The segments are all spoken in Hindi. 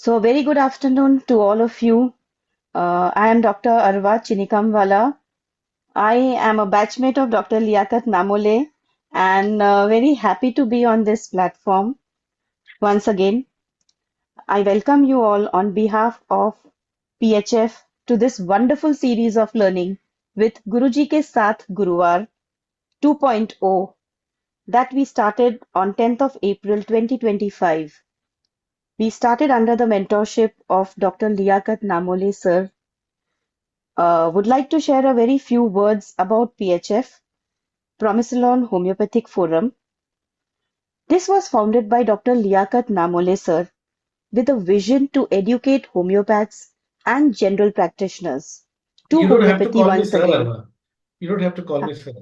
So, very good afternoon to all of you. I am Dr. Arwa Chinikamwala. I am a batchmate of Dr. Liaquat Namole and very happy to be on this platform once again. I welcome you all on behalf of PHF to this wonderful series of learning with Guruji Ke Saath Guruvar 2.0 that we started on 10th of April 2025. We started under the mentorship of Dr. Liaquat Namole sir. Would like to share a very few words about PHF, Promisilon Homeopathic Forum. This was founded by Dr. Liaquat Namole sir with a vision to educate homeopaths and general practitioners to You don't have to homeopathy call me once sir, again. Arma. You don't have to call Uh, me sir.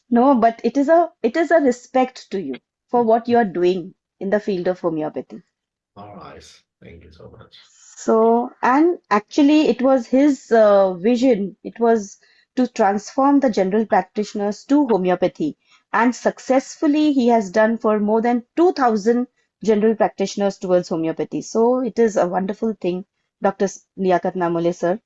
No, but it is a respect to you for what you are doing in the field of homeopathy. All right. Thank you so much. So, and actually, it was his vision. It was to transform the general practitioners to homeopathy. And successfully, he has done for more than 2,000 general practitioners towards homeopathy. So, it is a wonderful thing, Dr. Liaquat Namole, sir.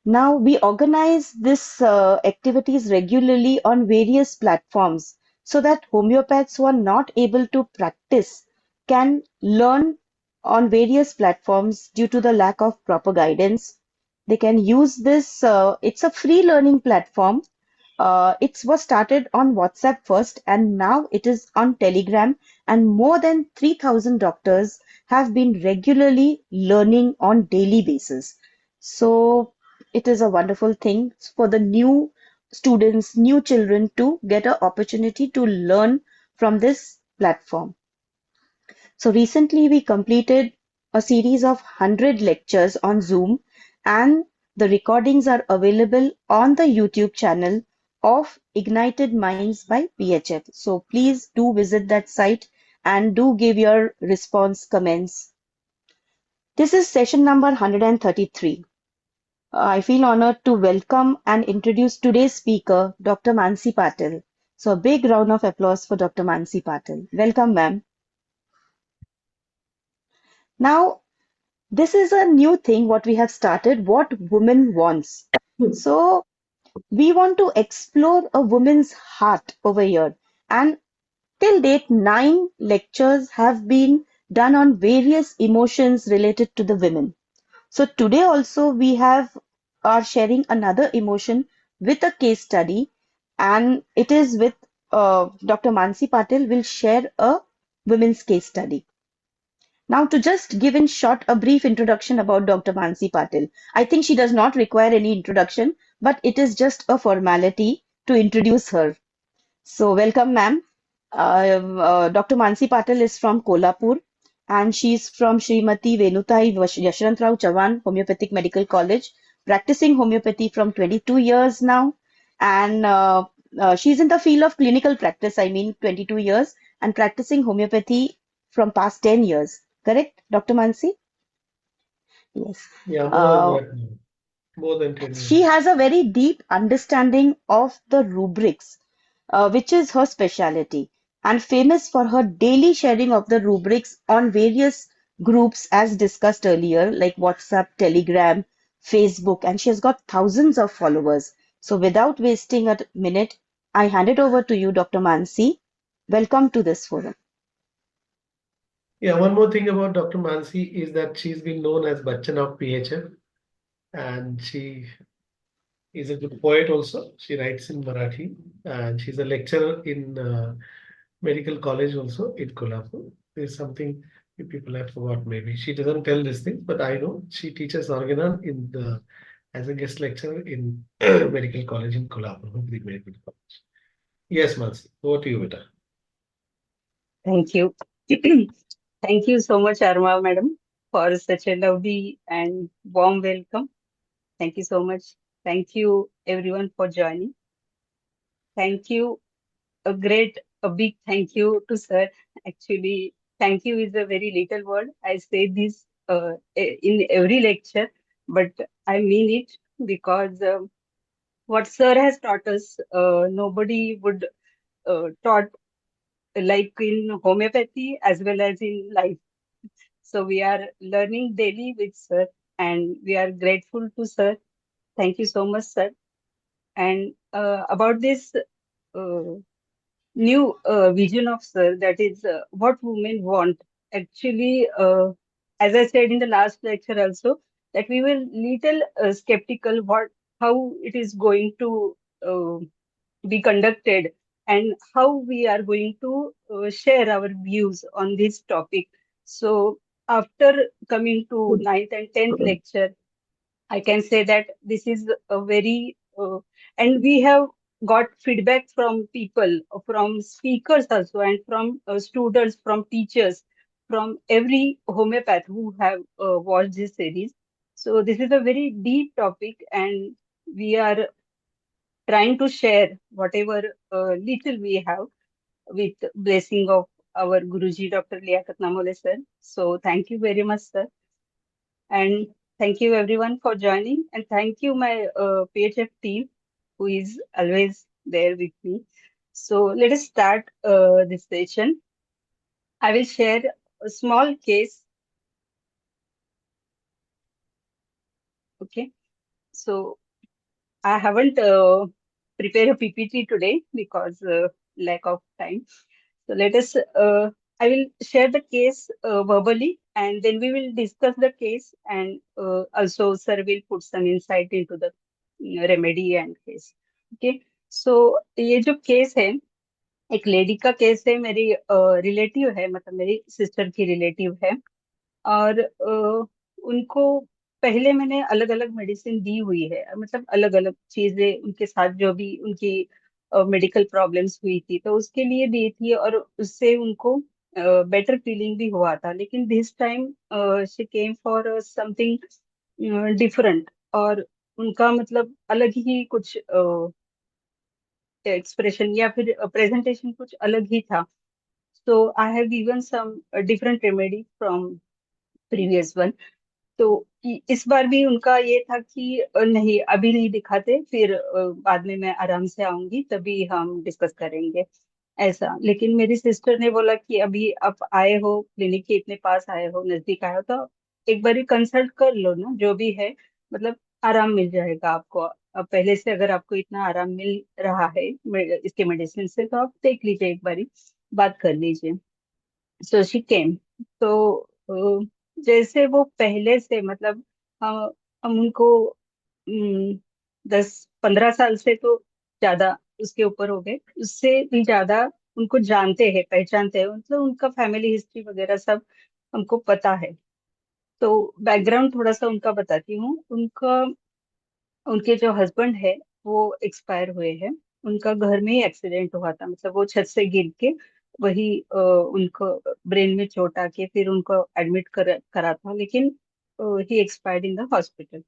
Now, we organize this activities regularly on various platforms so that homeopaths who are not able to practice can learn on various platforms due to the lack of proper guidance. They can use this, it's a free learning platform. It was started on WhatsApp first and now it is on Telegram, and more than 3,000 doctors have been regularly learning on daily basis. So it is a wonderful thing for the new students, new children to get an opportunity to learn from this platform. So recently we completed a series of 100 lectures on Zoom, and the recordings are available on the YouTube channel of Ignited Minds by PHF. So please do visit that site and do give your response comments. This is session number 133. I feel honored to welcome and introduce today's speaker, Dr. Mansi Patil. So a big round of applause for Dr. Mansi Patil. Welcome, ma'am. Now, this is a new thing what we have started, what woman wants. So we want to explore a woman's heart over here. And till date, 9 lectures have been done on various emotions related to the women. So today also we are sharing another emotion with a case study, and it is with Dr. Mansi Patil will share a women's case study. Now, to just give in short a brief introduction about Dr. Mansi Patil. I think she does not require any introduction, but it is just a formality to introduce her. So, welcome, ma'am. Dr. Mansi Patil is from Kolhapur and she's from Srimati Venutai Yashwantrao Chavan Homeopathic Medical College, practicing homeopathy from 22 years now. And she's in the field of clinical practice, I mean 22 years, and practicing homeopathy from past 10 years. Correct, Dr. Mansi? Yes. Yeah, more than Uh, that now. More than 10 she years. has a very deep understanding of the rubrics, which is her specialty, and famous for her daily sharing of the rubrics on various groups, as discussed earlier, like WhatsApp, Telegram, Facebook, and she has got thousands of followers. So, without wasting a minute, I hand it over to you, Dr. Mansi. Welcome to this forum. Yeah, one more thing about Dr. Mansi is that she's been known as Bachchan of PHF, and she is a good poet also. She writes in Marathi, and she's a lecturer in medical college also in Kolhapur. There's something you people have forgot maybe. She doesn't tell this thing, but I know she teaches Organon in the as a guest lecturer in medical college in Kolhapur, Hubli Medical College. Yes, Mansi, over to you, beta. Thank you. Thank you so much, Arma madam, for such a lovely and warm welcome. Thank you so much. Thank you everyone for joining. Thank you. A big thank you to sir. Actually, thank you is a very little word. I say this in every lecture, but I mean it because what sir has taught us, nobody would taught like in homeopathy as well as in life. So we are learning daily with sir, and we are grateful to sir. Thank you so much, sir. And about this uh, new vision of sir, that is what women want. Actually, as I said in the last lecture also, that we were little skeptical what how it is going to uh, be conducted and how we are going to share our views on this topic. So after coming to ninth and 10th lecture, I can say that this is a very, and we have got feedback from people, from speakers also, and from students, from teachers, from every homeopath who have watched this series. So this is a very deep topic, and we are trying to share whatever little we have with blessing of our Guruji, Dr. Liaquat Namole sir. So thank you very much, sir. And thank you everyone for joining. And thank you my PHF team who is always there with me. So let us start this session. I will share a small case. Okay. So I haven't prepared a PPT today because lack of time. So let us, I will share the case verbally, and then we will discuss the case, and also sir will put some insight into the remedy and case. Okay. So ये जो केस है, एक लेडी का केस है, मेरी रिलेटिव है, मतलब मेरी सिस्टर की रिलेटिव है। और उनको पहले मैंने अलग अलग मेडिसिन दी हुई है, मतलब अलग अलग चीजें उनके साथ जो भी उनकी मेडिकल प्रॉब्लम्स हुई थी तो उसके लिए दी थी, और उससे उनको बेटर फीलिंग भी हुआ था। लेकिन this time she came for something different, और उनका मतलब अलग ही कुछ एक्सप्रेशन या फिर प्रेजेंटेशन कुछ अलग ही था। So I have given some different remedy from previous one. तो इस बार भी उनका ये था कि नहीं अभी नहीं दिखाते, फिर बाद में मैं आराम से आऊंगी तभी हम डिस्कस करेंगे, ऐसा। लेकिन मेरी सिस्टर ने बोला कि अभी आप आए हो, क्लिनिक के इतने पास आए हो, नजदीक आए हो, तो एक बार कंसल्ट कर लो ना, जो भी है, मतलब आराम मिल जाएगा आपको। अब पहले से अगर आपको इतना आराम मिल रहा है इसके मेडिसिन से, तो आप देख लीजिए, एक बारी बात कर लीजिए। So she came. तो जैसे वो पहले से, मतलब हम उनको 10-15 साल से तो ज्यादा उसके ऊपर हो गए, उससे भी ज्यादा उनको जानते हैं, पहचानते हैं, मतलब उनका फैमिली हिस्ट्री वगैरह सब हमको पता है। तो बैकग्राउंड थोड़ा सा उनका बताती हूँ। उनका उनके जो हस्बैंड है वो एक्सपायर हुए हैं। उनका घर में ही एक्सीडेंट हुआ था, मतलब वो छत से गिर के वही उनको ब्रेन में चोट आके फिर उनको एडमिट करा था, लेकिन ही एक्सपायर्ड इन द हॉस्पिटल।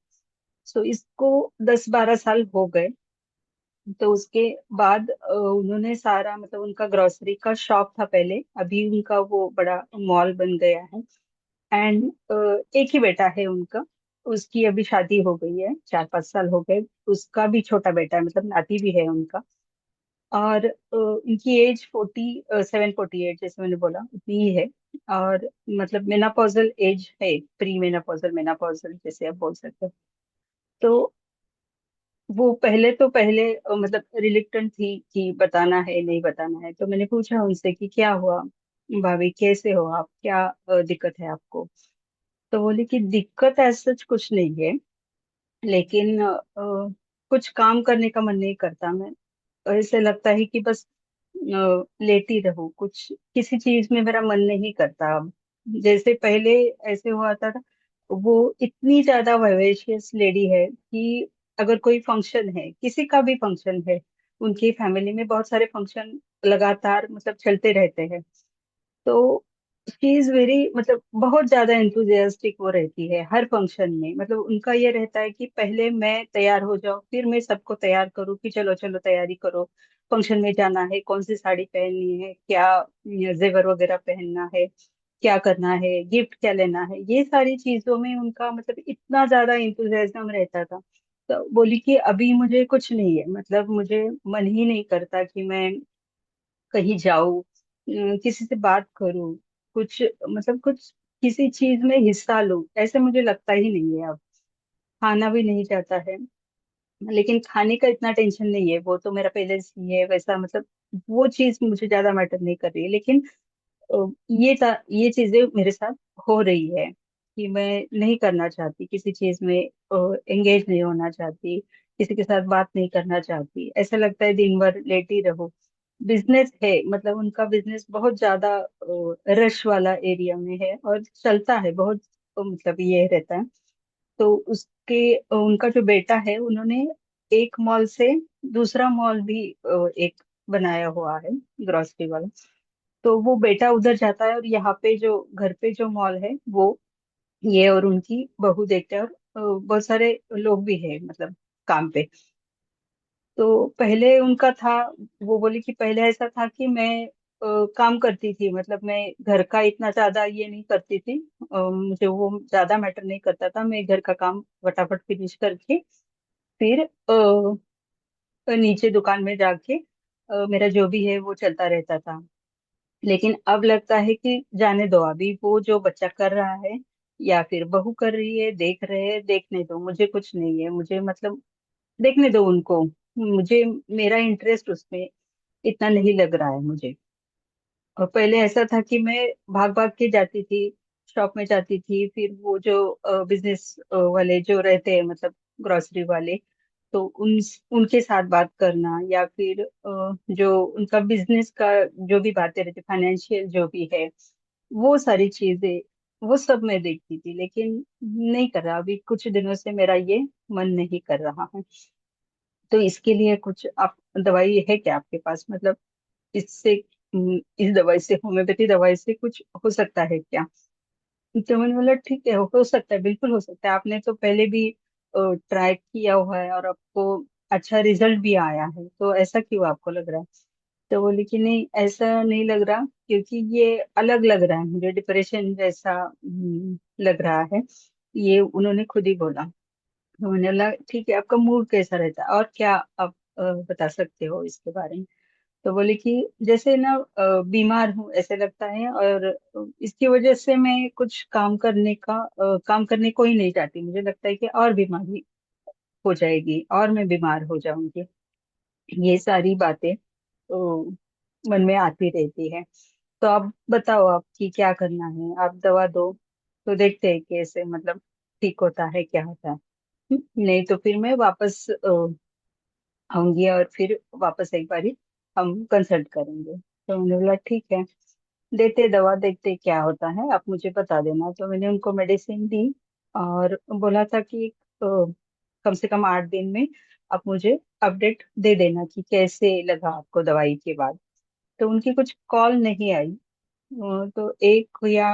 सो इसको 10-12 साल हो गए। तो उसके बाद उन्होंने सारा, मतलब उनका ग्रोसरी का शॉप था पहले, अभी उनका वो बड़ा मॉल बन गया है। एंड एक ही बेटा है उनका। उसकी अभी शादी हो गई है, 4-5 साल हो गए। उसका भी छोटा बेटा है, मतलब नाती भी है उनका। और उनकी एज 47-48, जैसे मैंने बोला उतनी ही है। और मतलब मेनापोजल एज है, प्री मेनापोजल, मेनापोजल जैसे आप बोल सकते हो। तो वो पहले मतलब रिलेक्टेंट थी कि बताना है नहीं बताना है। तो मैंने पूछा उनसे कि क्या हुआ भाभी, कैसे हो आप, क्या दिक्कत है आपको। तो बोले कि दिक्कत ऐसा कुछ नहीं है, लेकिन कुछ काम करने का मन नहीं करता। मैं ऐसे लगता है कि बस लेटी रहूं, कुछ किसी चीज में मेरा मन नहीं करता अब, जैसे पहले ऐसे हुआ था। वो इतनी ज्यादा वाइवेशियस लेडी है कि अगर कोई फंक्शन है, किसी का भी फंक्शन है, उनकी फैमिली में बहुत सारे फंक्शन लगातार मतलब चलते रहते हैं। तो शी इज वेरी, मतलब बहुत ज्यादा एंथुजियास्टिक वो रहती है हर फंक्शन में। मतलब उनका ये रहता है कि पहले मैं तैयार हो जाऊं, फिर मैं सबको तैयार करूं कि चलो चलो तैयारी करो, फंक्शन में जाना है, कौन सी साड़ी पहननी है, क्या जेवर वगैरह पहनना है, क्या करना है, गिफ्ट क्या लेना है, ये सारी चीजों में उनका मतलब इतना ज्यादा इंथुजियाज्म रहता था। तो बोली कि अभी मुझे कुछ नहीं है, मतलब मुझे मन ही नहीं करता कि मैं कहीं जाऊं, किसी से बात करूं, कुछ मतलब कुछ किसी चीज में हिस्सा लूं, ऐसे मुझे लगता ही नहीं है अब। खाना भी नहीं चाहता है, लेकिन खाने का इतना टेंशन नहीं है, वो तो मेरा पहले से ही है वैसा, मतलब वो चीज मुझे ज्यादा मैटर नहीं कर रही है। लेकिन ये चीजें मेरे साथ हो रही है कि मैं नहीं करना चाहती किसी चीज में, एंगेज नहीं होना चाहती, किसी के साथ बात नहीं करना चाहती, ऐसा लगता है दिन भर लेटी रहो। बिजनेस है, मतलब उनका बिजनेस बहुत ज्यादा रश वाला एरिया में है और चलता है बहुत, मतलब ये रहता है। तो उनका जो बेटा है, उन्होंने एक मॉल से दूसरा मॉल भी एक बनाया हुआ है, ग्रोसरी वाला। तो वो बेटा उधर जाता है और यहाँ पे जो घर पे जो मॉल है वो ये और उनकी बहू देखते हैं। और बहुत सारे लोग भी हैं, मतलब काम पे। तो पहले उनका था, वो बोली कि पहले ऐसा था कि मैं काम करती थी, मतलब मैं घर का इतना ज्यादा ये नहीं करती थी। मुझे वो ज्यादा मैटर नहीं करता था, मैं घर का काम फटाफट फिनिश करके फिर नीचे दुकान में जाके मेरा जो भी है वो चलता रहता था। लेकिन अब लगता है कि जाने दो, अभी वो जो बच्चा कर रहा है या फिर बहू कर रही है, देख रहे हैं, देखने दो, मुझे कुछ नहीं है, मुझे मतलब देखने दो उनको। मुझे मेरा इंटरेस्ट उसमें इतना नहीं लग रहा है मुझे। और पहले ऐसा था कि मैं भाग भाग के जाती थी, शॉप में जाती थी, फिर वो जो बिजनेस वाले जो रहते हैं, मतलब ग्रोसरी वाले, तो उनके साथ बात करना, या फिर जो उनका बिजनेस का जो भी बातें रहती, फाइनेंशियल जो भी है, वो सारी चीजें, वो सब मैं देखती थी। लेकिन नहीं कर रहा, अभी कुछ दिनों से मेरा ये मन नहीं कर रहा है। तो इसके लिए कुछ आप दवाई है क्या आपके पास, मतलब इससे, इस दवाई से, होम्योपैथी दवाई से कुछ हो सकता है क्या? तो मैंने बोला ठीक है, हो सकता है, बिल्कुल हो सकता है, आपने तो पहले भी ट्राई किया हुआ है और आपको अच्छा रिजल्ट भी आया है, तो ऐसा क्यों आपको लग रहा है? तो बोले कि नहीं, ऐसा नहीं लग रहा, क्योंकि ये अलग लग रहा है मुझे, डिप्रेशन जैसा लग रहा है। ये उन्होंने खुद ही बोला। तो मैंने बोला ठीक है, आपका मूड कैसा रहता है और क्या आप बता सकते हो इसके बारे में? तो बोले कि जैसे ना बीमार हूँ ऐसे लगता है, और इसकी वजह से मैं कुछ काम करने को ही नहीं चाहती, मुझे लगता है कि और बीमारी हो जाएगी और मैं बीमार हो जाऊंगी। ये सारी बातें तो मन में आती रहती है। तो आप बताओ, आपकी क्या करना है, आप दवा दो तो देखते हैं कैसे, मतलब ठीक होता है क्या होता है। नहीं तो फिर मैं वापस आऊंगी और फिर वापस एक बारी हम कंसल्ट करेंगे। तो मैंने बोला ठीक है, देते दवा, देखते क्या होता है, आप मुझे बता देना। तो मैंने उनको मेडिसिन दी और बोला था कि कम से कम 8 दिन में आप मुझे अपडेट दे देना कि कैसे लगा आपको दवाई के बाद। तो उनकी कुछ कॉल नहीं आई। तो 1 या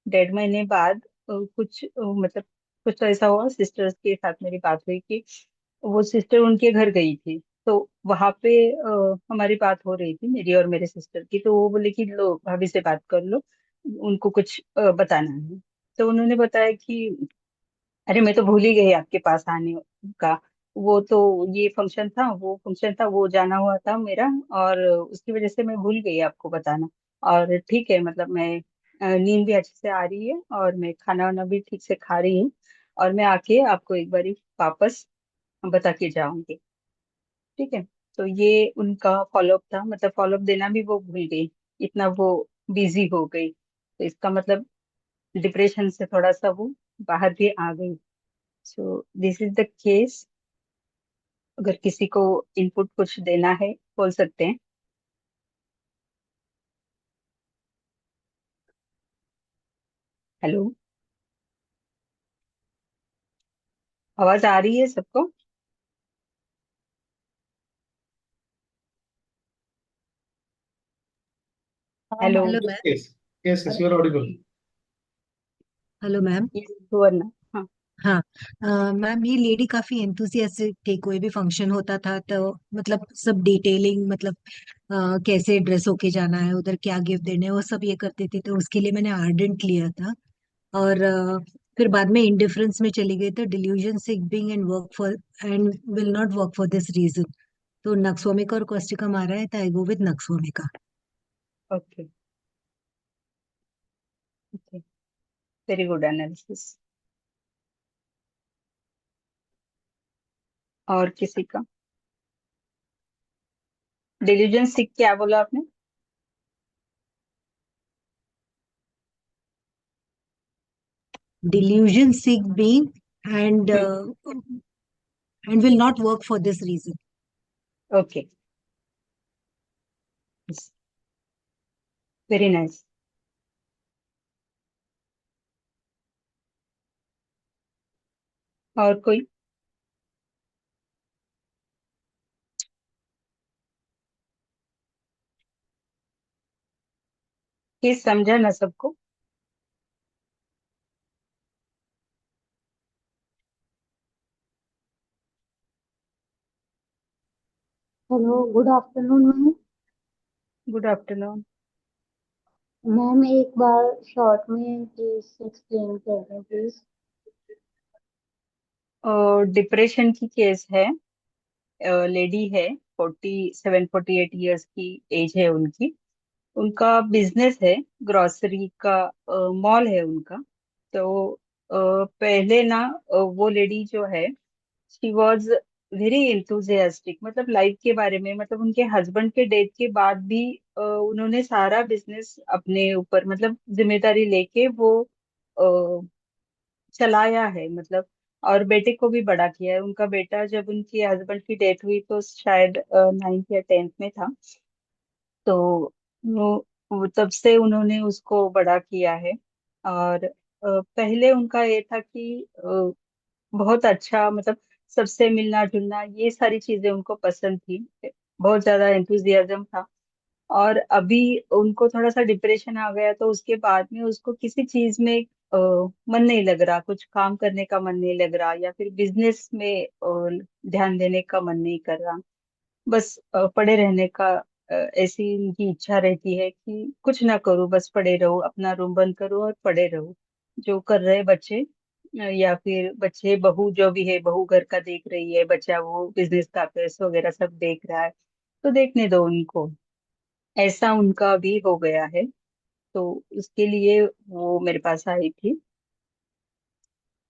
1.5 महीने बाद मतलब कुछ तो ऐसा हुआ, सिस्टर्स के साथ मेरी बात हुई कि वो सिस्टर उनके घर गई थी। तो वहां पे हमारी बात हो रही थी, मेरी और मेरे सिस्टर की। तो वो बोले कि लो भाभी से बात कर लो, उनको कुछ बताना है। तो उन्होंने बताया कि अरे मैं तो भूल ही गई आपके पास आने का, वो तो ये फंक्शन था, वो फंक्शन था, वो जाना हुआ था मेरा, और उसकी वजह से मैं भूल गई आपको बताना। और ठीक है, मतलब मैं नींद भी अच्छे से आ रही है और मैं खाना वाना भी ठीक से खा रही हूँ, और मैं आके आपको एक बारी वापस बता के जाऊंगी। ठीक है। तो ये उनका फॉलोअप था, मतलब फॉलोअप देना भी वो भूल गई, इतना वो बिजी हो गई। तो इसका मतलब डिप्रेशन से थोड़ा सा वो बाहर भी आ गई। So this is the case. अगर किसी को इनपुट कुछ देना है बोल सकते हैं। हेलो, आवाज आ रही है सबको? हाँ hello. Ma'am. Hello Yes, ma'am. yes, yes, yes, you are audible. Hello ma'am. ये सुवर्णा। हाँ। हाँ। मैम, ये लेडी काफी एंथुसियास्टिक थी, कोई भी फंक्शन होता था तो मतलब सब डिटेलिंग, मतलब कैसे ड्रेस होके जाना है, उधर क्या गिफ्ट देने हैं, वो सब ये करते थे, तो उसके लिए मैंने आर्डेंट लिया था। और फिर बाद में इंडिफरेंस में चली गई, तो delusion sick being and work for and will not work for this reason. तो नक्सोमिका और कॉस्टिका मारा है, तो I go with nux vomica. Okay. Okay. Very good analysis. और किसी का? डिलीजन सिक क्या बोला आपने? Delusion seek being and and will not work for this reason. Okay, very nice. और कोई? ये समझा ना सबको? Hello, good afternoon ma'am. Good afternoon. Ma'am एक बार शॉर्ट में प्लीज एक्सप्लेन कर दें प्लीज। डिप्रेशन की केस है। लेडी है, 47-48 ईयर्स की एज है उनकी। उनका बिजनेस है, ग्रोसरी का मॉल है उनका। तो पहले ना वो लेडी जो है, शी वॉज वेरी इंथुजियास्टिक, मतलब लाइफ के बारे में, मतलब उनके हस्बैंड के डेथ के बाद भी उन्होंने सारा बिजनेस अपने ऊपर, मतलब जिम्मेदारी लेके वो चलाया है, मतलब। और बेटे को भी बड़ा किया है। उनका बेटा जब उनके हस्बैंड की डेथ हुई तो शायद 9th या 10th में था। तो वो तब से उन्होंने उसको बड़ा किया है। और पहले उनका ये था कि बहुत अच्छा, मतलब सबसे मिलना जुलना, ये सारी चीजें उनको पसंद थी। बहुत ज्यादा एंथुजियाज्म था। और अभी उनको थोड़ा सा डिप्रेशन आ गया, तो उसके बाद में उसको किसी चीज में मन नहीं लग रहा, कुछ काम करने का मन नहीं लग रहा, या फिर बिजनेस में ध्यान देने का मन नहीं कर रहा। बस पड़े रहने का ऐसी उनकी इच्छा रहती है कि कुछ ना करूं, बस पड़े रहो, अपना रूम बंद करो और पड़े रहो। जो कर रहे बच्चे, या फिर बच्चे, बहू जो भी है, बहू घर का देख रही है, बच्चा वो बिजनेस का पैसे वगैरह सब देख रहा है, तो देखने दो उनको। ऐसा उनका भी हो गया है। तो उसके लिए वो मेरे पास आई थी।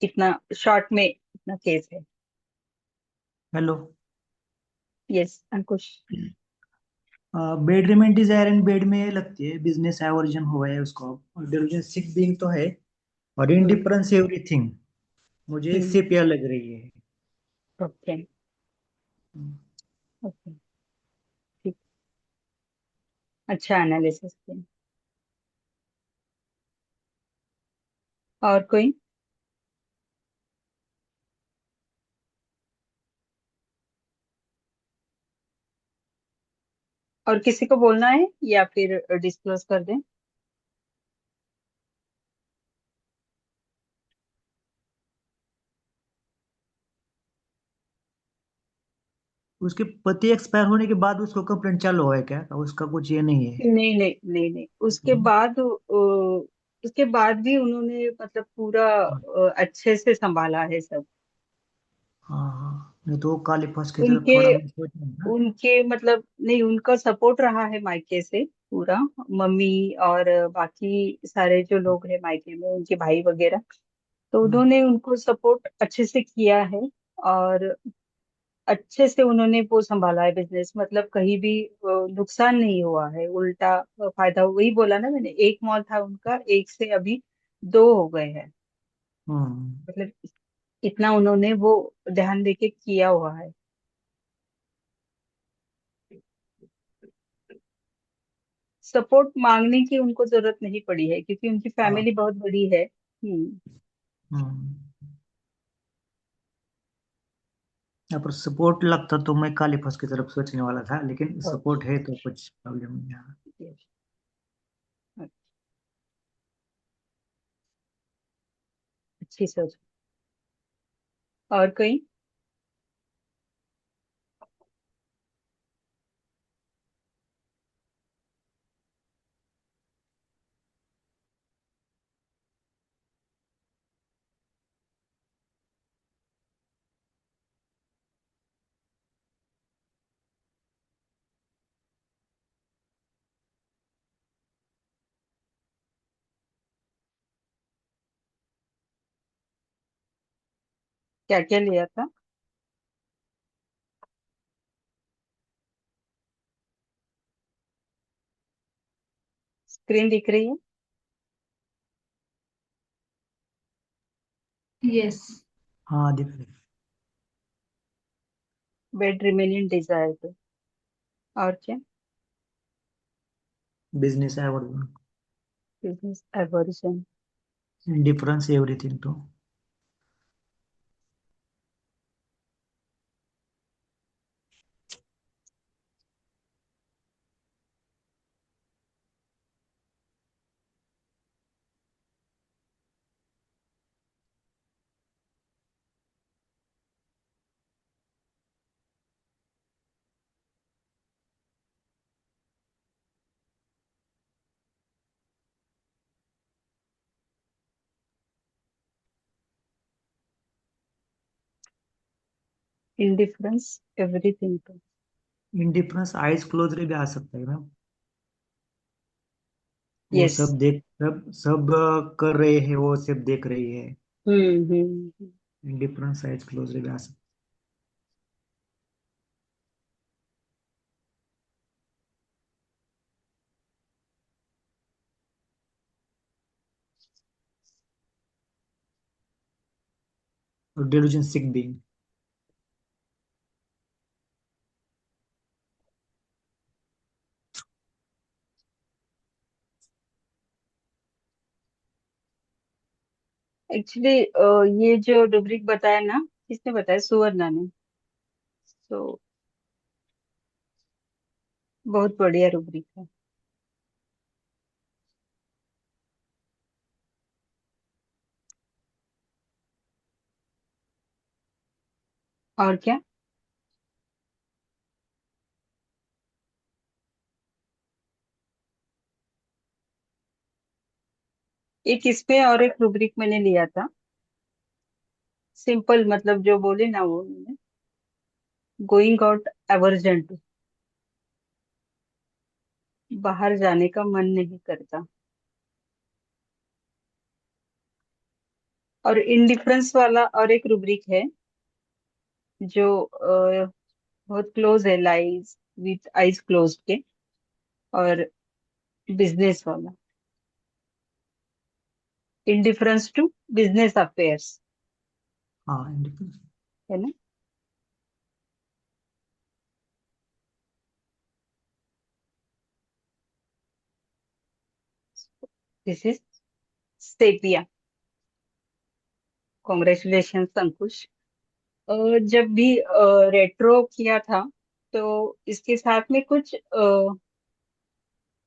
इतना शॉर्ट में इतना केस है। हेलो। यस अंकुश। बेड रिमेंट डिजायर एंड बेड में लगती है, बिजनेस एवर्जन हुआ है उसको। डिलीजन सिक बीइंग तो है, और हम्म। इंडिफरेंस एवरीथिंग मुझे हम्म। इससे प्यार लग रही है। ओके। ओके, ठीक। अच्छा एनालिसिस किया। और कोई? और किसी को बोलना है या फिर डिस्क्लोज कर दें? उसके पति एक्सपायर होने के बाद उसको कंप्लेंट चालू हुआ है क्या? उसका कुछ ये नहीं है? नहीं नहीं नहीं नहीं, उसके बाद भी उन्होंने मतलब पूरा अच्छे से संभाला है सब। हाँ हाँ, नहीं तो वो काली फंस की तरफ उनके थोड़ा मैं सोच रहा हूँ ना। उनके मतलब नहीं, उनका सपोर्ट रहा है मायके से पूरा। मम्मी और बाकी सारे जो लोग हैं मायके में, उनके भाई वगैरह, तो हम्म, उन्होंने उनको सपोर्ट अच्छे से किया है। और अच्छे से उन्होंने वो संभाला है बिजनेस, मतलब कहीं भी नुकसान नहीं हुआ है, उल्टा फायदा। वही बोला ना मैंने, एक मॉल था उनका, एक से अभी दो हो गए हैं। हम्म, मतलब इतना उन्होंने वो ध्यान देके किया हुआ है। सपोर्ट मांगने की उनको जरूरत नहीं पड़ी है, क्योंकि उनकी हाँ, फैमिली बहुत बड़ी है। हम्म। हम्म। यहाँ पर सपोर्ट लगता तो मैं काली फंस की तरफ सोचने वाला था, लेकिन सपोर्ट है तो कुछ प्रॉब्लम नहीं है। अच्छी सोच। और कोई? क्या क्या लिया था? स्क्रीन दिख रही है? यस। हाँ दिख रही। बेड रिमेनिंग डिजायर, और क्या? Business aversion, business aversion, indifference everything to, indifference everything to. Indifference eyes close रे भी आ सकता है ना। वो यस। सब कर रहे हैं, वो सब देख रही है। हम्म। इंडिफरेंस आइज क्लोज रे भी आ सकता है। और डेलुजन सिक बीइंग, एक्चुअली ये जो रुब्रिक बताया ना, किसने बताया? सुवर्णा ने। तो बहुत बढ़िया रुब्रिक है। और क्या? एक इसमें और एक रुब्रिक मैंने लिया था, सिंपल, मतलब जो बोले ना वो, गोइंग आउट एवर्जेंट, बाहर जाने का मन नहीं करता। और इंडिफरेंस वाला और एक रुब्रिक है जो बहुत क्लोज है, लाइज विथ आईज क्लोज के, और बिजनेस वाला, इंडिफरेंस टू बिजनेस अफेयर्स, हाँ इंडिफरेंस। है ना? This is sepia. कॉन्ग्रेचुलेशन अंकुश। जब भी रेट्रो किया था, तो इसके साथ में कुछ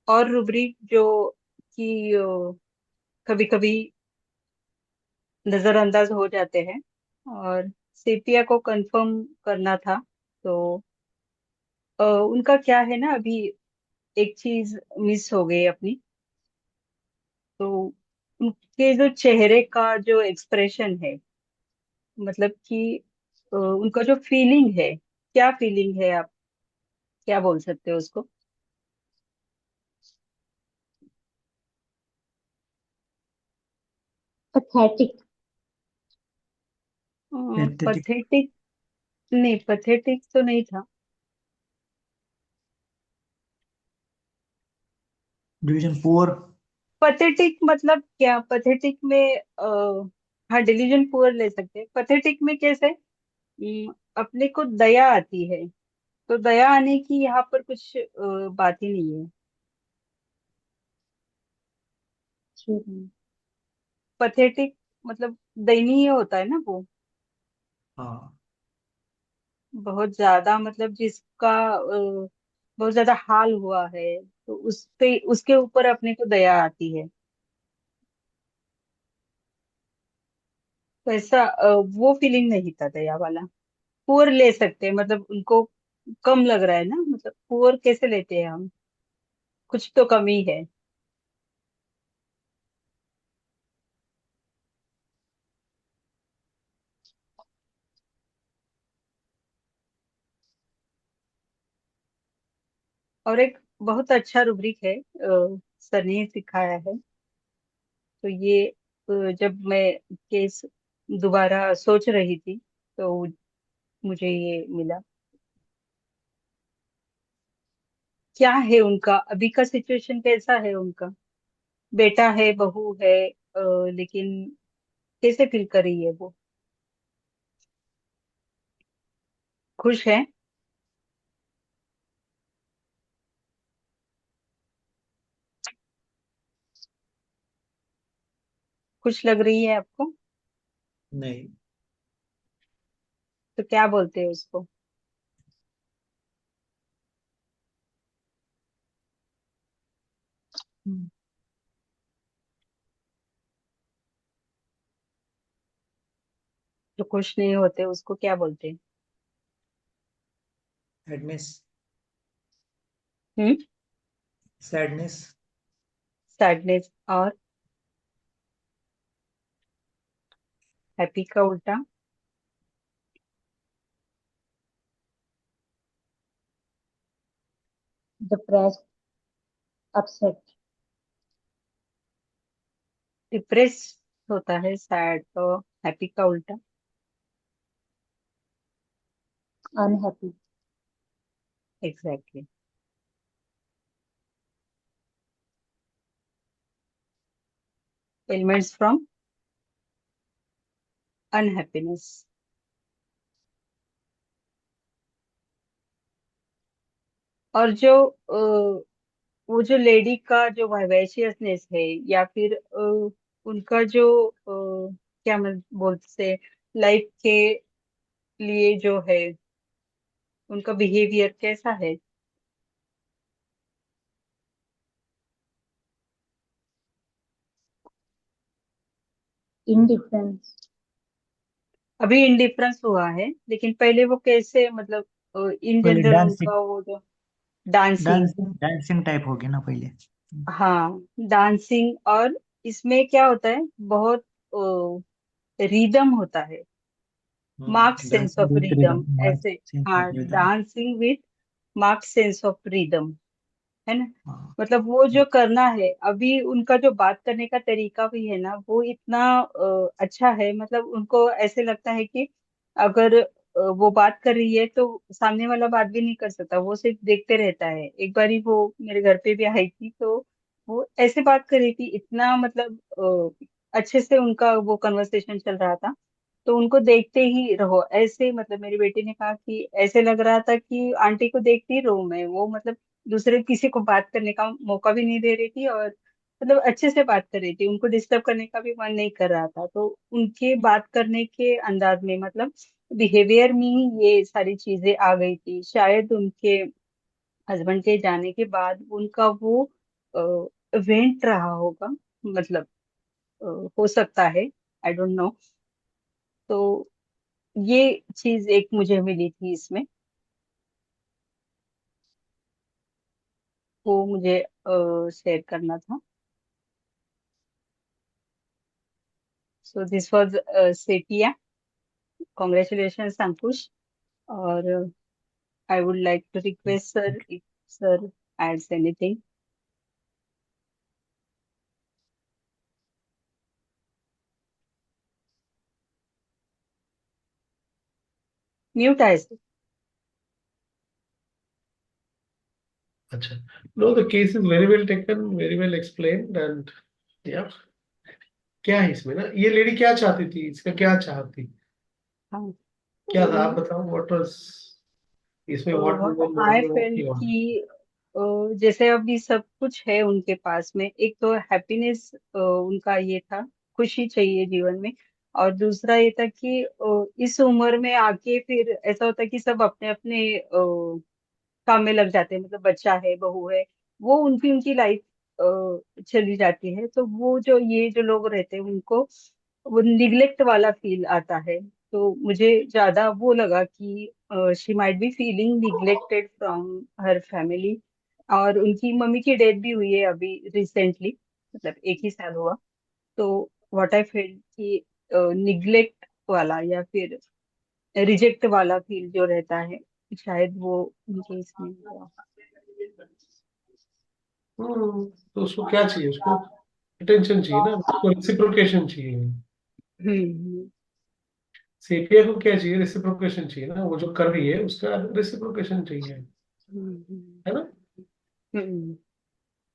और रुब्रिक जो कि कभी कभी नजरअंदाज हो जाते हैं, और सेपिया को कंफर्म करना था। तो उनका क्या है ना, अभी एक चीज मिस हो गई अपनी। तो उनके जो चेहरे का जो एक्सप्रेशन है, मतलब कि उनका जो फीलिंग है, क्या फीलिंग है, आप क्या बोल सकते हो उसको? पैथेटिक। पैथेटिक। पथेटिक? नहीं, पथेटिक तो नहीं था। डिवीजन 4। पथेटिक मतलब क्या? पथेटिक में हाँ, डिलीजन पुअर ले सकते हैं। पथेटिक में कैसे? अपने को दया आती है, तो दया आने की यहाँ पर कुछ बात ही नहीं है। पथेटिक मतलब दयनीय होता है ना वो, हाँ बहुत ज्यादा, मतलब जिसका बहुत ज्यादा हाल हुआ है, तो उस पे, उसके ऊपर अपने को दया आती है। तो ऐसा वो फीलिंग नहीं था दया वाला। पुअर ले सकते हैं, मतलब उनको कम लग रहा है ना, मतलब पुअर कैसे लेते हैं हम, कुछ तो कमी है। और एक बहुत अच्छा रुब्रिक है, सर ने सिखाया है। तो ये जब मैं केस दोबारा सोच रही थी, तो मुझे ये मिला। क्या है उनका अभी का सिचुएशन, कैसा है उनका? बेटा है, बहू है, लेकिन कैसे फील कर रही है वो? खुश है? खुश लग रही है आपको? नहीं। तो क्या बोलते हैं उसको? हम्म। जो खुश नहीं होते उसको क्या बोलते हैं? सैडनेस। हम्म। सैडनेस। सैडनेस। और हैप्पी का उल्टा? डिप्रेस्ड, अपसेट, डिप्रेस होता है सैड, तो हैप्पी का उल्टा? Unhappy, exactly. Elements from unhappiness. और जो वो जो लेडी का जो वाइवेशियसनेस है, या फिर उनका जो क्या मैं बोलते से लाइफ के लिए जो है, उनका बिहेवियर कैसा है? इंडिफरेंस, अभी इंडिफरेंस हुआ है, लेकिन पहले वो कैसे, मतलब इन पहले जनरल डांसिंग। उनका वो जो डांसिंग। डांसिंग डांसिंग टाइप होगी ना पहले। हाँ, डांसिंग। और इसमें क्या होता है, बहुत रिदम होता है, marked sense dancing of with rhythm rhythm, march ऐसे। सेंस हाँ, of rhythm. Dancing with marked sense of rhythm, है ना? हाँ। मतलब वो जो करना है अभी, उनका जो बात करने का तरीका भी है ना, वो इतना अच्छा है। मतलब उनको ऐसे लगता है कि अगर वो बात कर रही है तो सामने वाला बात भी नहीं कर सकता, वो सिर्फ देखते रहता है। एक बारी वो मेरे घर पे भी आई थी, तो वो ऐसे बात कर रही थी, इतना मतलब अच्छे से उनका वो कन्वर्सेशन चल रहा था। तो उनको देखते ही रहो ऐसे, मतलब मेरी बेटी ने कहा कि ऐसे लग रहा था कि आंटी को देखती ही रहूं मैं। वो मतलब दूसरे किसी को बात करने का मौका भी नहीं दे रही थी, और मतलब अच्छे से बात कर रही थी, उनको डिस्टर्ब करने का भी मन नहीं कर रहा था। तो उनके बात करने के अंदाज में, मतलब बिहेवियर में ही ये सारी चीजें आ गई थी। शायद उनके हस्बैंड के जाने के बाद उनका वो वेंट रहा होगा, मतलब अ, हो सकता है, आई डोंट नो। तो ये चीज एक मुझे मिली थी इसमें, वो मुझे शेयर करना था। So this was Sethia. Congratulation Ankush. और I would like to request sir, if sir adds anything. Mute है sir। अच्छा, no, the case is very well taken, very well explained, and yeah, क्या है इसमें ना, ये लेडी क्या चाहती थी, इसका क्या चाहती, हाँ। क्या था, आप बताओ, व्हाट वाज इसमें, what what woman I wanted felt की वांट। कि जैसे अभी सब कुछ है उनके पास में, एक तो हैप्पीनेस उनका ये था, खुशी चाहिए जीवन में। और दूसरा ये था कि इस उम्र में आके फिर ऐसा होता है कि सब अपने अपने काम में लग जाते हैं। मतलब बच्चा है, बहू है, वो उनकी उनकी लाइफ चली जाती है। तो वो जो ये जो लोग रहते हैं उनको वो निग्लेक्ट वाला फील आता है। तो मुझे ज्यादा वो लगा कि she might be feeling neglected from her family. और उनकी मम्मी की डेथ भी हुई है अभी रिसेंटली, मतलब एक ही साल हुआ। तो व्हाट आई फील कि निग्लेक्ट वाला या फिर रिजेक्ट वाला फील जो रहता है, शायद वो उनके इसमें हुआ। तो उसको क्या चाहिए, उसको अटेंशन चाहिए ना, उसको रेसिप्रोकेशन चाहिए। हम्म। सेपिया को क्या चाहिए? रेसिप्रोकेशन चाहिए ना, वो जो कर रही है उसका रेसिप्रोकेशन चाहिए, हम्म, है ना। हम्म,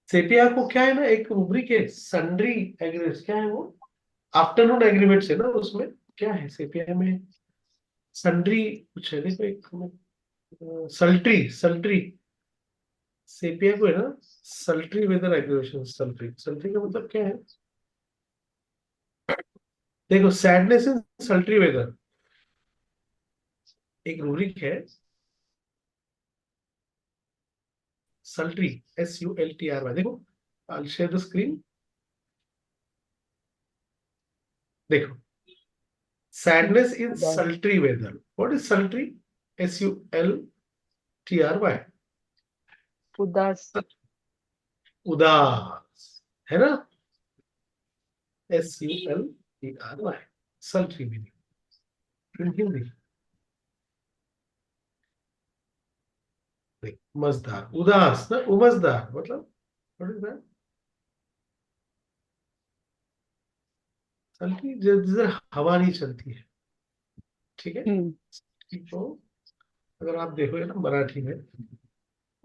सेपिया को क्या है ना, एक रूब्रिक है, सन्ड्री एग्रीमेंट्स, क्या है वो? आफ्टरनून एग्रीमेंट्स है ना उसमें। क्या है सेपिया में? सन्ड्री कुछ है, देखो एक सल्ट्री, सल्ट्री। सेपिया को है ना, सल्ट्री वेदर एग्रीवेशन। सल्ट्री, सल्ट्री का मतलब क्या है? देखो, सैडनेस इन सल्ट्री वेदर एक रूब्रिक है। सल्ट्री, SULTRY, देखो, आई शेयर द स्क्रीन। देखो, सैडनेस इन उदास, sultry weather. What is sultry? SULTRY, उदास, उदास, है ना। SULTRY, sultry meaning in Hindi. देख, मजदार, उदास ना, उमसदार मतलब, व्हाट इज दैट? सल्ट्री जिधर हवा नहीं चलती है, ठीक है। हम्म, तो अगर आप देखो ना मराठी में,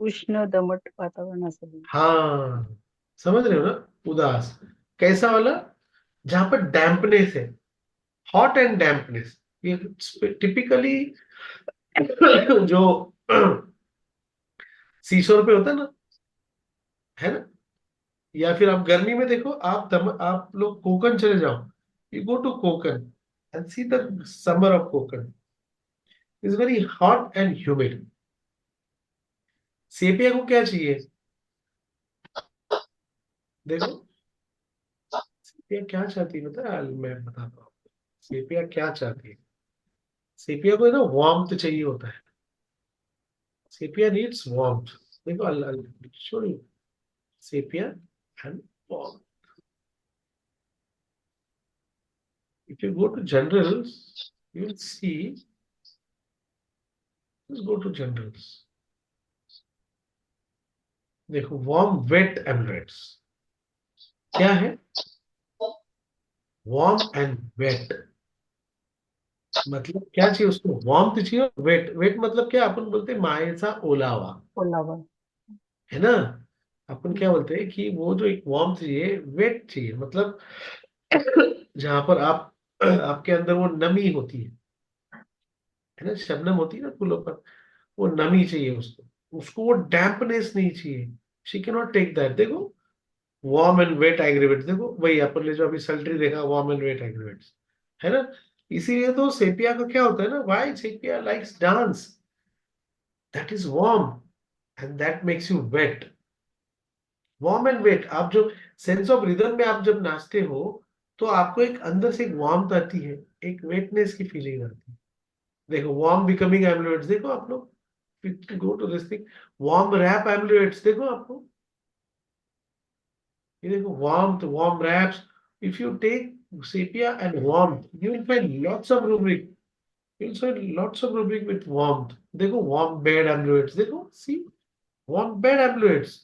उष्ण दमट वातावरण असेल. हाँ, समझ रहे हो ना, उदास कैसा वाला? जहां पर डैम्पनेस है, हॉट एंड डैम्पनेस, ये टिपिकली जो सीशोर पे होता है ना, है ना। या फिर आप गर्मी में देखो, आप लोग कोकन चले जाओ, you go to Konkan and see the summer of Konkan is very hot and humid. Sepia को क्या चाहिए? देखो, सेपिया क्या चाहती है पता है? मैं बताता हूँ सेपिया क्या चाहती है। सेपिया को है ना वार्मथ चाहिए होता है। Sepia needs warmth. देखो, I'll show you sepia and warmth. If you go to generals, you will see. Let's go to generals. देखो, वार्म वेट एमलेट्स क्या है? वार्म एंड वेट मतलब क्या चाहिए उसको? वार्म तो चाहिए, वेट, वेट मतलब क्या? अपन बोलते हैं मायेचा ओलावा, ओलावा. है ना। अपन क्या हम्म, बोलते हैं कि वो जो एक वार्म चाहिए, वेट चाहिए, मतलब जहां पर आप आपके अंदर वो नमी होती है ना, शबनम होती है ना फूलों पर, वो नमी चाहिए उसको, उसको वो डैम्पनेस नहीं चाहिए। She can not take that. देखो, वार्म एंड वेट एग्रीवेट्स, देखो वही अपन ने जो अभी सल्ट्री देखा, वार्म एंड वेट एग्रीवेट्स, है ना। इसीलिए तो सेपिया का क्या होता है ना, why Sepia likes dance, that is warm and that makes you wet. Warm and wet, आप जो सेंस ऑफ रिदम में आप जब नाचते हो, तो आपको एक अंदर से एक वार्मथ आती है, एक वेटनेस की फीलिंग आती है। देखो, वार्म बिकमिंग एम्बुलेट्स देखो आप लोग, go to this thing, warm wrap ambulates देखो आपको, ये देखो, warm warm wraps. If you take sepia and warmth, you will find lots of rubric. You will find lots of rubric with warmth. देखो, warm bed amulets देखो, see, warm bed amulets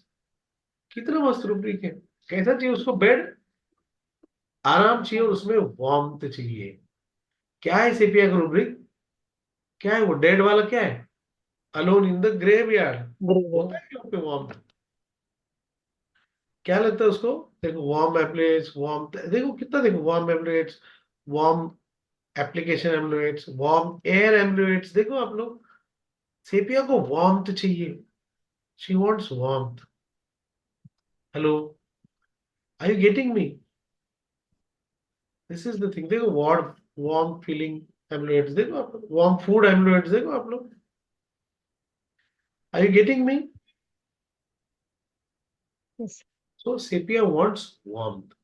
कितना मस्त रूब्रिक है। कैसा चाहिए उसको? बेड, आराम चाहिए, और उसमें वार्मथ चाहिए। क्या है सेपिया का रूब्रिक? क्या है वो डेड वाला? क्या है? Alone in the graveyard, grave. होता है क्या पे वार्म? क्या लगता है उसको? देखो, वार्म एप्लेट्स, वार्म, देखो कितना, देखो वार्म एप्लेट्स, warm application ambulates, warm air ambulates, देखो आप लोग, सेपिया को वार्मथ चाहिए, she wants warmth. Hello, are you getting me? This is the thing. देखो, वार्म, वार्म फीलिंग एम्बुलेट्स देखो आप लोग, वार्म फूड एम्बुलेट्स देखो आप लोग, are you getting me? Yes. So sepia wants warmth,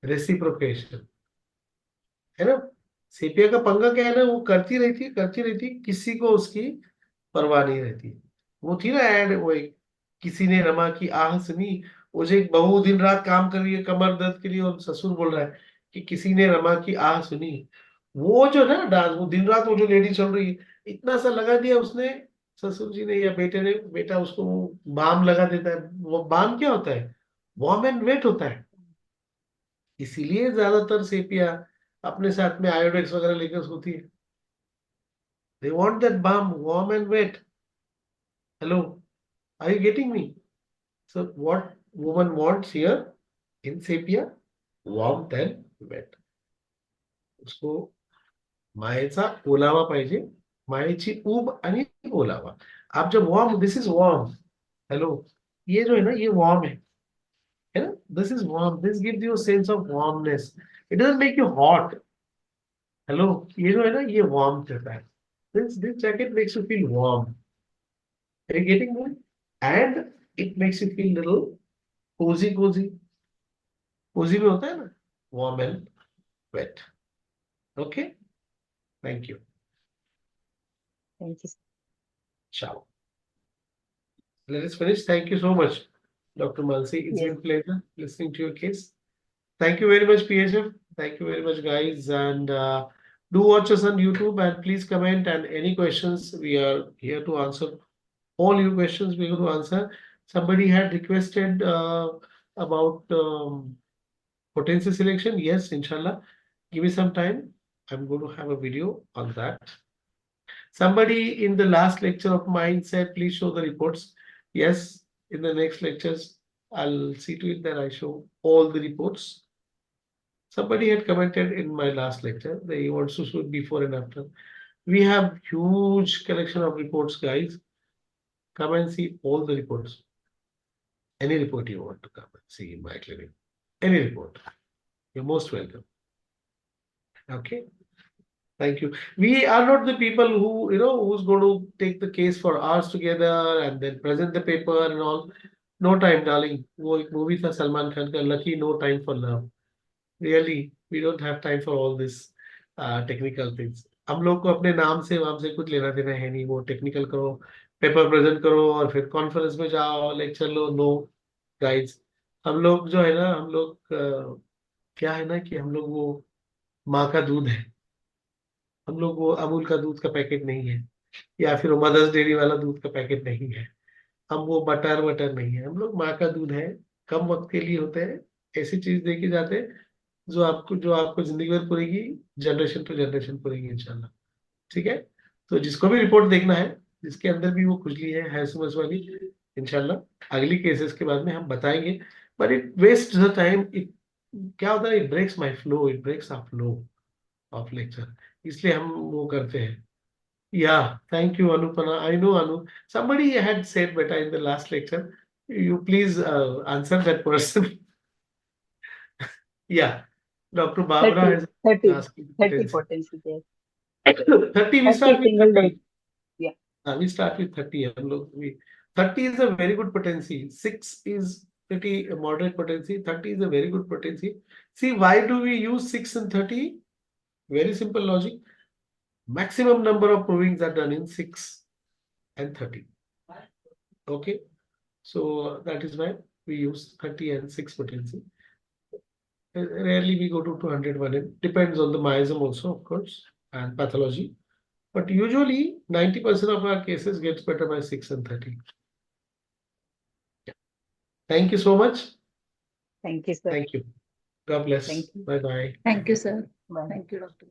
reciprocation, है ना। सेपिया का पंगा क्या है ना, वो करती रहती, किसी को उसकी परवाह नहीं रहती। वो थी ना एड, वो एक, किसी ने रमा की आह सुनी, वो जो एक बहू दिन रात काम कर रही है कमर दर्द के लिए, और ससुर बोल रहा है कि किसी ने रमा की आह सुनी। वो जो है ना डांस, वो दिन रात वो जो लेडी चल रही है, इतना सा लगा दिया उसने, ससुर जी ने या बेटे ने, बेटा उसको वो बाम लगा देता है। वो बाम क्या होता है? वार्म एंड वेट होता है। इसीलिए ज्यादातर सेपिया अपने साथ में आयोडेक्स वगैरह लेकर सोती है। They want that balm warm and wet. Hello, are you getting me? So what woman wants here in sepia? Warm and wet. उसको मायेचा ओलावा पाहिजे, मायेची ऊब आणि ओलावा. आप जब warm, this is warm. Hello, ये जो है ना, ये वार्म है ना, this is warm, this gives you a sense of warmness. It doesn't make you hot. Hello, ये जो है ना, ये वार्म देता है. This jacket makes you feel warm. Are you getting me? And it makes you feel little cozy, cozy. Cozy में होता है ना, warm and wet. Okay? Thank you. Thank you. Ciao. Let us finish. Thank you so much, Dr. Mansi. It's Yes. been a pleasure listening to your case. Thank you very much, PHF. Thank you very much, guys. And do watch us on YouTube and please comment. And any questions, we are here to answer all your questions. We're going to answer. Somebody had requested about potency selection. Yes, inshallah. Give me some time. I'm going to have a video on that. Somebody in the last lecture of mine said, please show the reports. Yes, in the next lectures, I'll see to it that I show all the reports. Somebody had commented in my last lecture, they want to show before and after. We have huge collection of reports, guys. Come and see all the reports. Any report you want to come and see in my clinic. Any report. You're most welcome. Okay. Thank you. We are not the people who, who's going to take the case for hours together and then present the paper and all. No time, darling. वो एक movie था सलमान खान का, Lucky, No Time for Love. Really, we don't have time for all this technical things. हम लोग को अपने नाम से वाम से कुछ लेना देना है नहीं. वो टेक्निकल करो, पेपर प्रेजेंट करो और फिर कॉन्फ्रेंस में जाओ, लेक्चर लो. नो गाइड्स, हम लोग जो है ना, हम लोग क्या है ना कि हम लोग वो माँ का दूध है. हम लोग वो अमूल का दूध का पैकेट नहीं है, या फिर वो मदर्स डेयरी वाला दूध का पैकेट नहीं है. हम वो बटर वटर नहीं है. हम लोग माँ का दूध है. कम वक्त के लिए होते हैं. ऐसी चीज दे के जाते हैं जो आपको जिंदगी भर पूरेगी, जनरेशन टू जनरेशन पूरेगी इंशाल्लाह. ठीक है. तो जिसको भी रिपोर्ट देखना है, जिसके अंदर भी वो खुजली है सुमस वाली, इंशाल्लाह अगली केसेस के बाद में हम बताएंगे. But it waste the time. It क्या होता है, it breaks my flow, it breaks our flow of lecture. इसलिए हम वो करते हैं. Yeah, thank you, Anupana. I know, Anu. Somebody had said better in the last lecture. You please answer that person. Yeah, Dr. Barbara 30, has 30, asked you 30 potency. potency there. 30, we 30 start with single 30. dose. Yeah. We start with 30. हम लोग we 30 is a very good potency. 6 is pretty moderate potency. 30 is a very good potency. See, why do we use 6 and 30? Very simple logic. Maximum number of provings are done in 6 and 30. Okay, so that is why we use 30 and 6 potency. Rarely we go to 201. It depends on the myosome also, of course, and pathology. But usually 90% of our cases gets better by 6 and 30. Thank you so much. Thank you, sir. Thank you. God bless. Thank you. Bye bye. Thank you, sir. Bye. Thank you, Doctor.